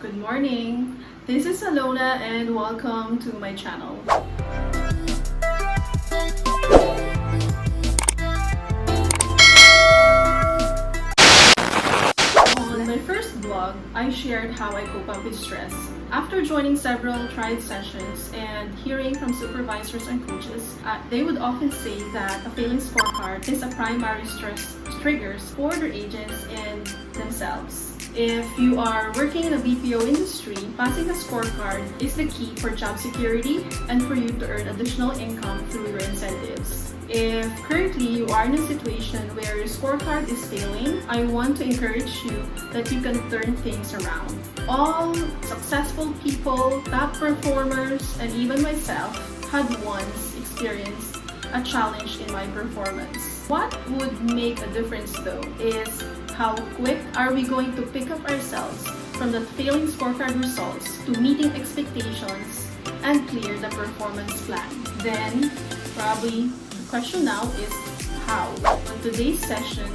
Good morning! This is Alona and welcome to my channel. On my first vlog, I shared how I cope up with stress. After joining several tried sessions and hearing from supervisors and coaches, they would often say that a failing scorecard is a primary stress triggers for their agents and themselves. If you are working in a BPO industry, passing a scorecard is the key for job security and for you to earn additional income through your incentives. If currently you are in a situation where your scorecard is failing, I want to encourage you that you can turn things around. All successful people, top performers, and even myself had once experienced a challenge in my performance. What would make a difference though is how quick are we going to pick up ourselves from the failing scorecard results to meeting expectations and clear the performance plan. Then, probably the question now is how. On today's session,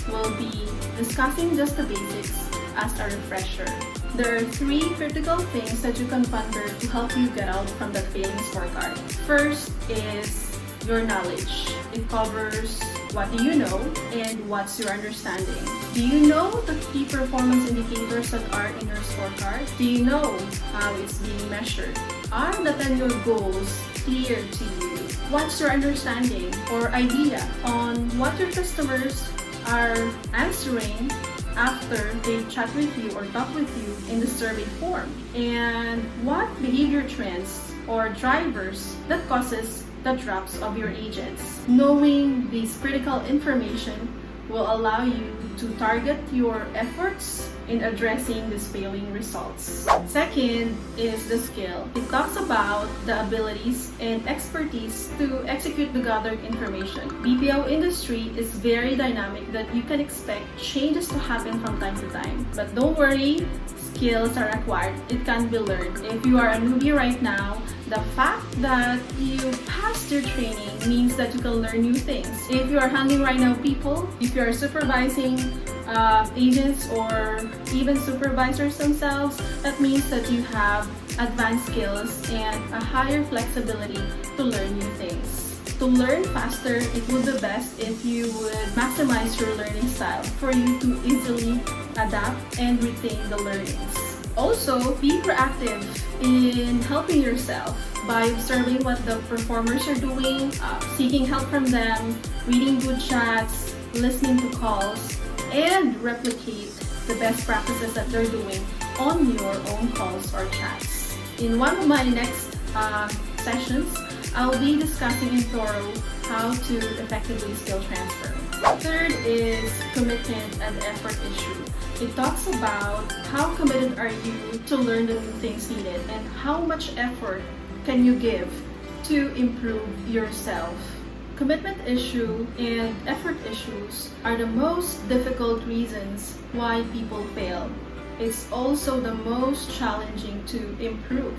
we'll be discussing just the basics as a refresher. There are 3 critical things that you can ponder to help you get out from that failing scorecard. First is your knowledge. It covers what do you know and what's your understanding. Do you know the key performance indicators that are in your scorecard? Do you know how it's being measured? Are the 10-year goals clear to you? What's your understanding or idea on what your customers are answering after they chat with you or talk with you in the survey form? And what behavior trends or drivers that causes the drops of your agents? Knowing this critical information will allow you to target your efforts in addressing these failing results. Second is the skill. It talks about the abilities and expertise to execute the gathered information. BPO industry is very dynamic that you can expect changes to happen from time to time. But don't worry, skills are acquired. It can be learned. If you are a newbie right now, the fact that you passed your training means that you can learn new things. If you are handling right now people, if you are supervising agents or even supervisors themselves, that means that you have advanced skills and a higher flexibility to learn new things. To learn faster, it would be best if you would maximize your learning style for you to easily adapt and retain the learnings. Also, be proactive in helping yourself by observing what the performers are doing, seeking help from them, reading good chats, listening to calls, and replicate the best practices that they're doing on your own calls or chats. In one of my next sessions, I'll be discussing in thorough how to effectively skill transfer. Third is commitment and effort issue. It talks about how committed are you to learn the new things needed and how much effort can you give to improve yourself. Commitment issue and effort issues are the most difficult reasons why people fail. It's also the most challenging to improve.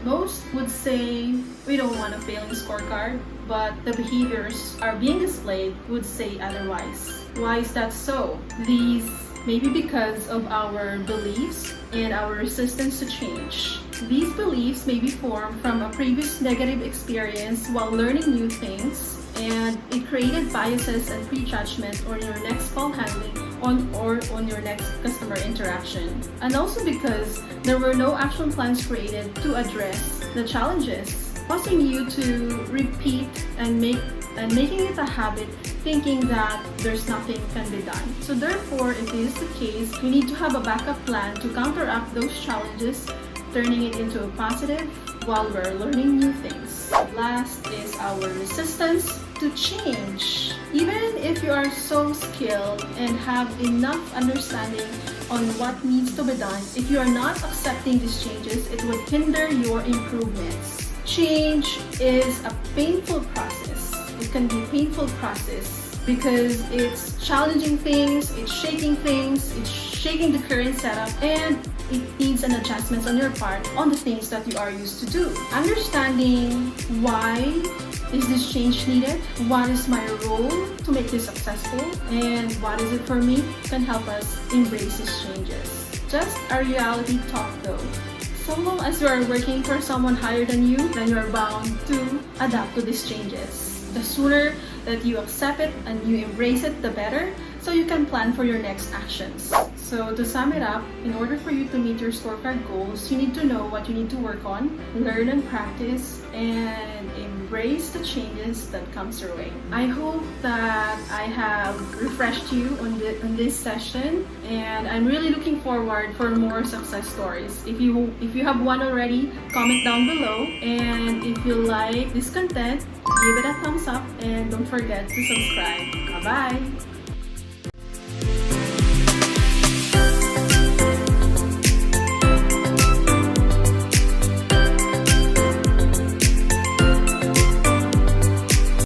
Most would say we don't want a failing scorecard, but the behaviors are being displayed would say otherwise. Why is that so? These may be because of our beliefs and our resistance to change. These beliefs may be formed from a previous negative experience while learning new things, and it created biases and prejudgment on your next call handling on your next customer interaction. And also because there were no action plans created to address the challenges, causing you to repeat and making it a habit, thinking that there's nothing can be done. So therefore, if this is the case, we need to have a backup plan to counteract those challenges, turning it into a positive while we're learning new things. Last is our resistance to change. Even if you are so skilled and have enough understanding on what needs to be done, if you are not accepting these changes, it would hinder your improvements. Change is a painful process. It can be a painful process because it's challenging things, it's shaking the current setup, and it needs an adjustment on your part on the things that you are used to do. Understanding why is this change needed, what is my role to make this successful, and what is it for me can help us embrace these changes. Just a reality talk though. So long as you are working for someone higher than you, then you are bound to adapt to these changes. The sooner that you accept it and you embrace it, the better, so you can plan for your next actions. So to sum it up, in order for you to meet your scorecard goals, you need to know what you need to work on, learn and practice, and embrace the changes that comes your way. I hope that I have refreshed you on this session, and I'm really looking forward for more success stories. If you have one already, comment down below, and if you like this content, give it a thumbs up and don't forget to subscribe. Bye-bye!